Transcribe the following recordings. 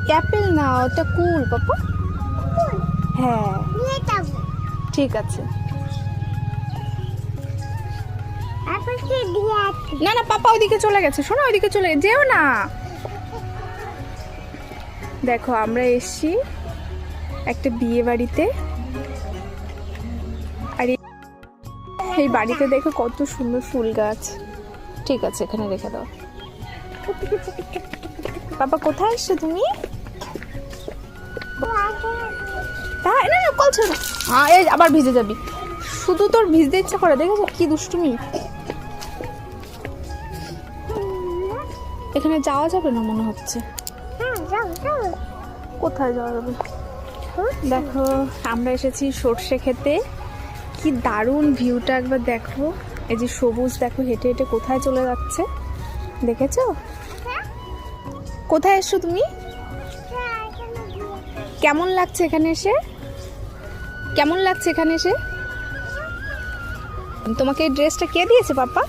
Apple না, ওটা কুল পাপা। হ্যাঁ ঠিক আছে। না না পাপা ওইদিকে চলে গেছে, শোনো ওইদিকে চলে যেও না। দেখো আমরা এসছি একটা বিয়ে বাড়িতে, আর এই বাড়িতে দেখো কত সুন্দর ফুল গাছ। ঠিক আছে এখানে রেখে দাও। পাপা কোথায় এসছো তুমি? তাই না, কল ছিল এই আবার ভিজে যাবি, শুধু তোর ভিজতে ইচ্ছা করে, দেখেছো কি দুষ্টুমি। এখানে যাওয়া যাবে না মনে হচ্ছে। কোথায় যাওয়া যাবে? দেখো আমরা এসেছি সর্ষে খেতে, কি দারুণ ভিউটা একবার দেখো। এই যে সবুজ দেখো হেঁটে হেঁটে কোথায় চলে যাচ্ছে, দেখেছো? কোথায় এসছো তুমি? কেমন লাগছে এখানে এসে? কেমন লাগছে এখানে এসে? তোমাকে এই ড্রেসটা কে দিয়েছে পাপা?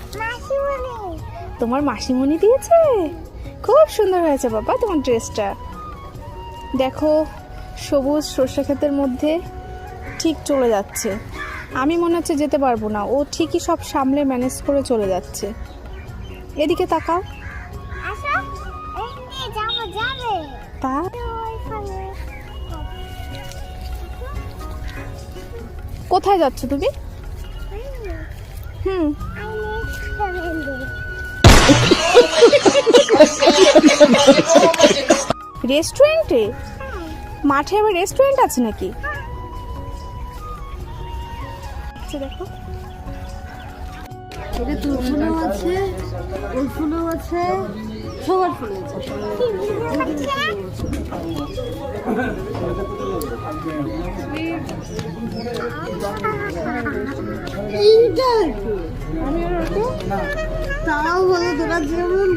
তোমার মাসিমণি দিয়েছে। খুব সুন্দর হয়েছে বাবা তোমার ড্রেসটা। দেখো সবুজ সর্ষে ক্ষেতের মধ্যে ঠিক চলে যাচ্ছে। আমি মনে হচ্ছে যেতে পারবো না, ও ঠিকই সব সামলে ম্যানেজ করে চলে যাচ্ছে। এদিকে তাকাও। তা কোথায় যাচ্ছ তুমি? রেস্টুরেন্টে? মাঠে আবার রেস্টুরেন্ট আছে নাকি? দেখো এটা তোর ফুলও আছে, ওর ফুলও আছে, সবার ফুল আছে। তাও বলে তোরা যেমন